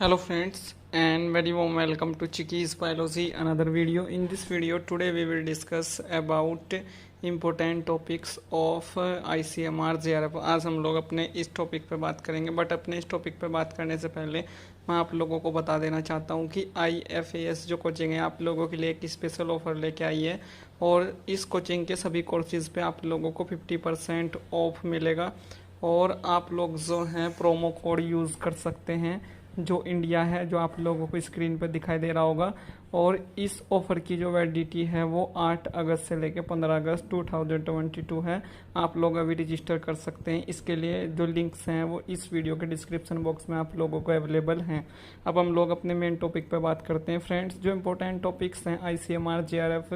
Hello friends and very warm welcome to Chiki's Biology another video. In this video today we will discuss about important topics of ICMR JRF. आज हम लोग अपने इस topic पे बात करेंगे, but अपने इस टॉपिक पे बात करने से पहले मैं आप लोगों को बता देना चाहता हूँ कि IFAS जो कोचिंग है आप लोगों के लिए एक स्पेशल ऑफर लेके आई है और इस कोचिंग के सभी कोर्सेज़ पे आप लोगों को 50% ऑफ मिलेगा और आप लोग जो हैं प्रोमो कोड यूज़ कर सकते हैं जो इंडिया है, जो आप लोगों को स्क्रीन पर दिखाई दे रहा होगा। और इस ऑफ़र की जो वैलिडिटी है वो 8 अगस्त से लेकर 15 अगस्त 2022 है। आप लोग अभी रजिस्टर कर सकते हैं। इसके लिए जो लिंक्स हैं वो इस वीडियो के डिस्क्रिप्शन बॉक्स में आप लोगों को अवेलेबल हैं। अब हम लोग अपने मेन टॉपिक पे बात करते हैं फ्रेंड्स। जो इम्पोर्टेंट टॉपिक्स हैं ICMR JRF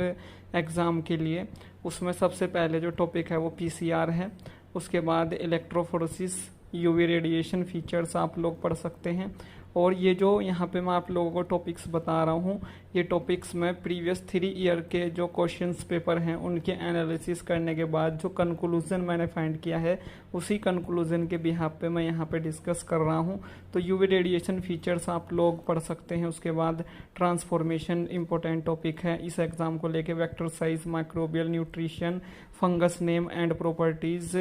एग्ज़ाम के लिए, उसमें सबसे पहले जो टॉपिक है वो PCR है। उसके बाद इलेक्ट्रोफोरेसिस, UV रेडिएशन फीचर्स आप लोग पढ़ सकते हैं। और ये जो यहाँ पे मैं आप लोगों को टॉपिक्स बता रहा हूँ, ये टॉपिक्स में प्रीवियस 3 ईयर के जो क्वेश्चंस पेपर हैं उनके एनालिसिस करने के बाद जो कंक्लूजन मैंने फाइंड किया है उसी कंक्लूजन के बिहाफ पे मैं यहाँ पे डिस्कस कर रहा हूँ। तो UV रेडिएशन फीचर्स आप लोग पढ़ सकते हैं। उसके बाद ट्रांसफॉर्मेशन इंपॉर्टेंट टॉपिक है इस एग्ज़ाम को लेके। Vector size, microbial nutrition, fungus name and properties,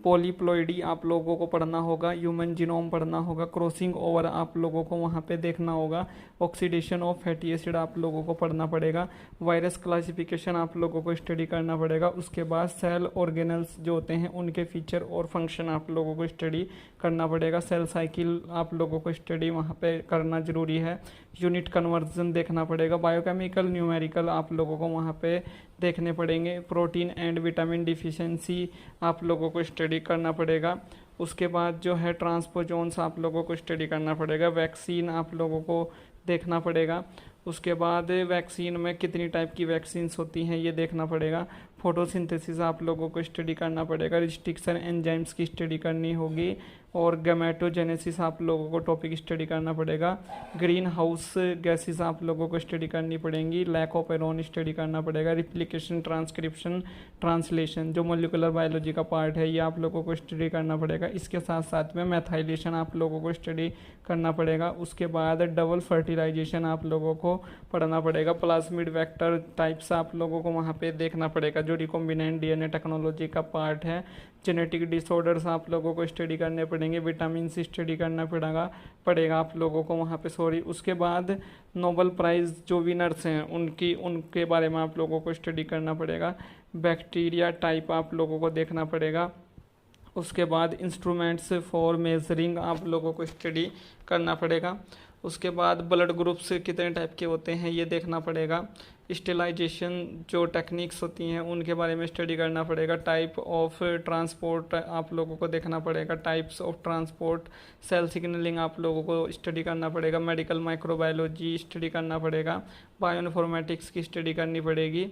polyploidy आप लोगों को पढ़ना होगा, ह्यूमन जीनोम पढ़ना होगा, क्रॉसिंग ओवर आप लोगों को वहाँ पे देखना होगा, ऑक्सीडेशन ऑफ फैटी एसिड आप लोगों को पढ़ना पड़ेगा, वायरस क्लासिफिकेशन आप लोगों को स्टडी करना पड़ेगा। उसके बाद सेल ऑर्गेनल्स जो होते हैं उनके फीचर और फंक्शन आप लोगों को स्टडी करना पड़ेगा। सेल साइकिल आप लोगों को स्टडी वहाँ पे करना ज़रूरी है। यूनिट कन्वर्जन देखना पड़ेगा। बायोकेमिकल, न्यूमेरिकल आप लोगों को वहाँ पे देखने पड़ेंगे। प्रोटीन एंड विटामिन डिफिशिएंसी आप लोगों को स्टडी करना पड़ेगा। उसके बाद जो है ट्रांसपोजोन्स आप लोगों को स्टडी करना पड़ेगा। वैक्सीन आप लोगों को देखना पड़ेगा। उसके बाद वैक्सीन में कितनी टाइप की वैक्सीन्स होती हैं ये देखना पड़ेगा। फोटोसिंथेसिस आप लोगों को स्टडी करना पड़ेगा। रिस्ट्रिक्शन एंजाइम्स की स्टडी करनी होगी। और गैमेटोजेनेसिस आप लोगों को टॉपिक स्टडी करना पड़ेगा। ग्रीन हाउस गैसेस आप लोगों को स्टडी करनी पड़ेंगी। लैक ऑफ एरोन स्टडी करना पड़ेगा। रिप्लिकेशन, ट्रांसक्रिप्शन, ट्रांसलेशन जो मोलिकुलर बायोलॉजी का पार्ट है ये आप लोगों को स्टडी करना पड़ेगा। इसके साथ साथ में मैथाइलेशन आप लोगों को स्टडी करना पड़ेगा। उसके बाद डबल फर्टिलाइजेशन आप लोगों को पढ़ना पड़ेगा। प्लाज्मिड वेक्टर टाइप्स आप लोगों को वहाँ पे देखना पड़ेगा जो रिकॉम्बिनेंट DNA टेक्नोलॉजी का पार्ट है। जेनेटिक डिसऑर्डर्स आप लोगों को स्टडी करने पड़ेंगे। विटामिन सी स्टडी करना पड़ेगा आप लोगों को वहाँ पे उसके बाद नोबेल प्राइज़ जो विनर्स हैं उनके बारे में आप लोगों को स्टडी करना पड़ेगा। बैक्टीरिया टाइप आप लोगों को देखना पड़ेगा। उसके बाद इंस्ट्रूमेंट्स फॉर मेजरिंग आप लोगों को स्टडी करना पड़ेगा। उसके बाद ब्लड ग्रुप्स कितने टाइप के होते हैं ये देखना पड़ेगा। स्टेलाइजेशन जो टेक्निक्स होती हैं उनके बारे में स्टडी करना पड़ेगा। टाइप ऑफ ट्रांसपोर्ट आप लोगों को देखना पड़ेगा। Types of transport, cell signalling आप लोगों को स्टडी करना पड़ेगा। मेडिकल माइक्रोबायोलॉजी स्टडी करना पड़ेगा। बायोइन्फॉर्मेटिक्स की स्टडी करनी पड़ेगी।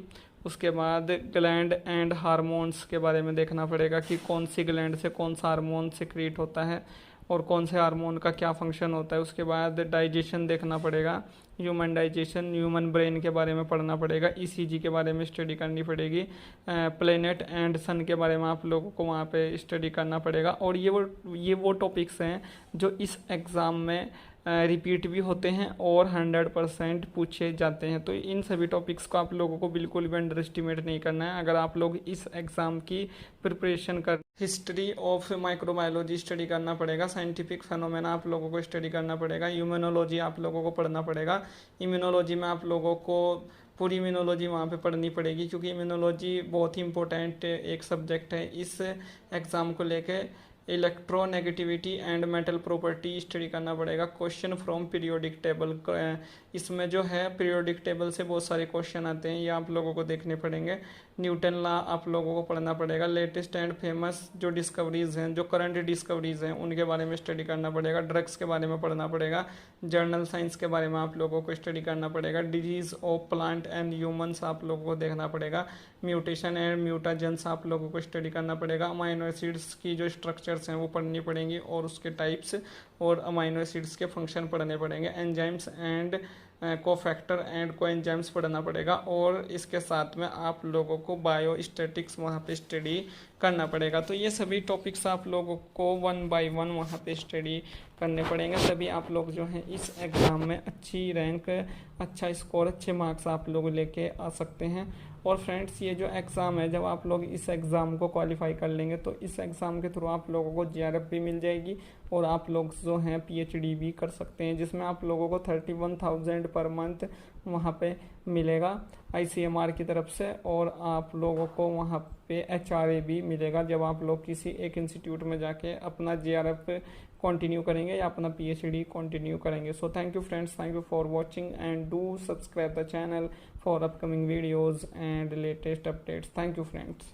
उसके बाद ग्लैंड एंड हार्मोन्स के बारे में देखना पड़ेगा कि कौन सी ग्लैंड से कौन सा हार्मोन सिक्रीट होता है और कौन से हार्मोन का क्या फंक्शन होता है। उसके बाद डाइजेशन देखना पड़ेगा। ह्यूमन डाइजेशन, ह्यूमन ब्रेन के बारे में पढ़ना पड़ेगा। ECG के बारे में स्टडी करनी पड़ेगी। प्लेनेट एंड सन के बारे में आप लोगों को वहाँ पे स्टडी करना पड़ेगा। और ये वो टॉपिक्स हैं जो इस एग्ज़ाम में रिपीट भी होते हैं और 100% पूछे जाते हैं। तो इन सभी टॉपिक्स को आप लोगों को बिल्कुल भी अंडर एस्टिमेट नहीं करना है। अगर आप लोग इस एग्ज़ाम की प्रिपरेशन कर, हिस्ट्री ऑफ माइक्रोबायोलॉजी स्टडी करना पड़ेगा। साइंटिफिक फेनोमेना आप लोगों को स्टडी करना पड़ेगा। इम्यूनोलॉजी आप लोगों को पढ़ना पड़ेगा। इम्यूनोलॉजी में आप लोगों को पूरी इम्यूनोलॉजी वहाँ पे पढ़नी पड़ेगी क्योंकि इम्यूनोलॉजी बहुत ही इंपॉर्टेंट एक सब्जेक्ट है इस एग्ज़ाम को लेके। Electronegativity and metal property study करना पड़ेगा। क्वेश्चन फ्रॉम पीरियोडिक टेबल, इसमें जो है पीरियोडिक टेबल से बहुत सारे क्वेश्चन आते हैं, ये आप लोगों को देखने पड़ेंगे। न्यूटन लॉ आप लोगों को पढ़ना पड़ेगा। लेटेस्ट एंड फेमस जो डिस्कवरीज हैं, जो करंट डिस्कवरीज हैं उनके बारे में स्टडी करना पड़ेगा। ड्रग्स के बारे में पढ़ना पड़ेगा। जर्नल साइंस के बारे में आप लोगों को स्टडी करना पड़ेगा। Disease of plant and humans आप लोगों को देखना पड़ेगा। म्यूटेशन एंड म्यूटाजेंस आप लोगों को स्टडी करना पड़ेगा। अमाइनो एसिड्स की जो स्ट्रक्चर्स हैं वो पढ़नी पड़ेंगी और उसके टाइप्स और अमाइनो एसिड्स के फंक्शन पढ़ने पड़ेंगे। Enzymes and cofactor and coenzymes पढ़ना पड़ेगा, और इसके साथ में आप लोगों को बायोस्टैटिक्स वहाँ पे स्टडी करना पड़ेगा। तो ये सभी टॉपिक्स आप लोगों को 1 बाय 1 वहाँ पे स्टडी करने पड़ेंगे, तभी आप लोग जो हैं इस एग्ज़ाम में अच्छी रैंक, अच्छा स्कोर, अच्छे मार्क्स आप लोग लेके आ सकते हैं। और फ्रेंड्स, ये जो एग्ज़ाम है, जब आप लोग इस एग्ज़ाम को क्वालिफाई कर लेंगे तो इस एग्ज़ाम के थ्रू आप लोगों को जीआरएफ भी मिल जाएगी, और आप लोग जो हैं पीएचडी भी कर सकते हैं, जिसमें आप लोगों को 31,000 पर मंथ वहाँ पे मिलेगा आईसीएमआर की तरफ से, और आप लोगों को वहाँ पे एचआरए भी मिलेगा जब आप लोग किसी एक इंस्टीट्यूट में जाके अपना जीआरएफ कंटिन्यू करेंगे या अपना पीएचडी कंटिन्यू करेंगे। So thank you friends, thank you for watching and do subscribe the channel for upcoming videos and latest updates. Thank you friends.